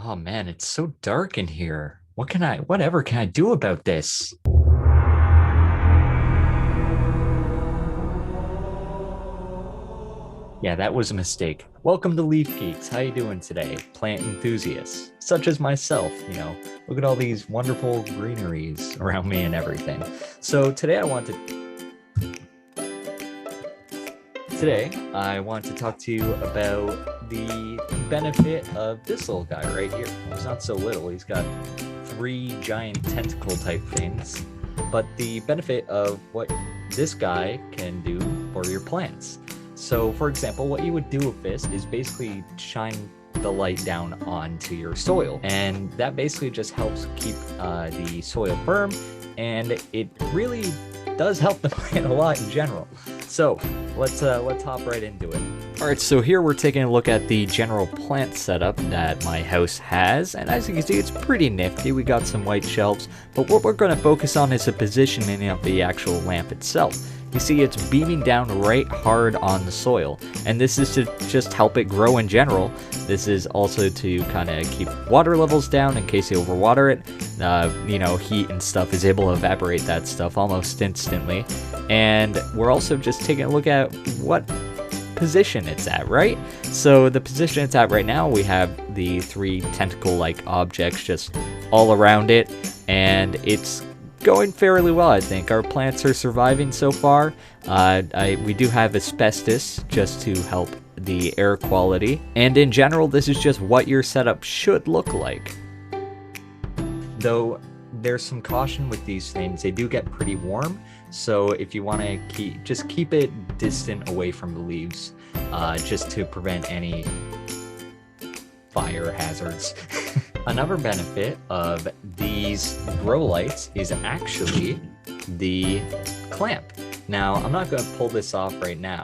Oh man, it's so dark in here. Whatever can I do about this? Yeah, that was a mistake. Welcome to Leaf Geeks. How you doing today? Plant enthusiasts, such as myself, look at all these wonderful greeneries around me and everything. So today I want to talk to you about the benefit of this little guy right here. He's not so little. He's got three giant tentacle type things, but the benefit of what this guy can do for your plants. So, for example, what you would do with this is basically shine the light down onto your soil, and that basically just helps keep the soil firm, and it really does help the plant a lot in general. So let's hop right into it. All right, so here we're taking a look at the general plant setup that my house has, and as you can see, it's pretty nifty. We got some white shelves, but what we're going to focus on is the positioning of the actual lamp itself. You see it's beaming down right hard on the soil, and this is to just help it grow in general. This is also to kind of keep water levels down in case you overwater it. Heat and stuff is able to evaporate that stuff almost instantly. And we're also just taking a look at what position it's at, right? So the position it's at right now, we have the three tentacle-like objects just all around it, and it's going fairly well, I think. Our plants are surviving so far. We do have asbestos just to help the air quality, and in general, this is just what your setup should look like. Though there's some caution with these things, they do get pretty warm, so if you want to keep it distant away from the leaves, just to prevent any fire hazards. Another benefit of these grow lights is actually the clamp. Now, I'm not going to pull this off right now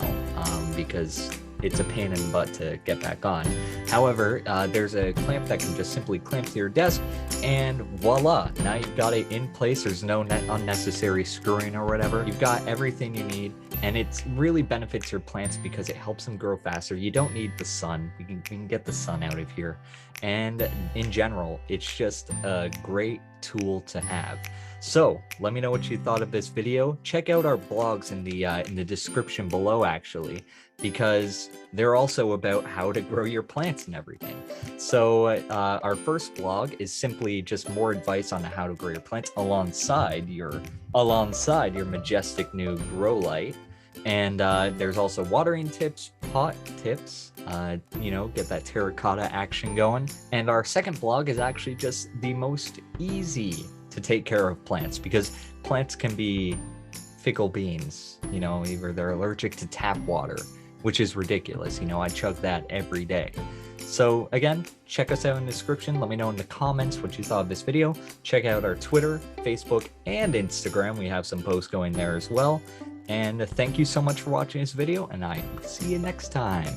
because it's a pain in the butt to get back on. However, there's a clamp that can just simply clamp to your desk, and voila, now you've got it in place. There's no unnecessary screwing or whatever. You've got everything you need, and it really benefits your plants because it helps them grow faster. You don't need the sun. We can get the sun out of here. And in general, it's just a great tool to have. So let me know what you thought of this video. Check out our blogs in the description below, actually, because they're also about how to grow your plants and everything. So our first blog is simply just more advice on how to grow your plants alongside your majestic new grow light. And there's also watering tips, pot tips, get that terracotta action going. And our second blog is actually just the most easy to take care of plants, because plants can be fickle beans, either they're allergic to tap water, which is ridiculous. I chug that every day. So again, check us out in the description. Let me know in the comments what you thought of this video. Check out our Twitter, Facebook, and Instagram. We have some posts going there as well. And thank you so much for watching this video, and I see you next time.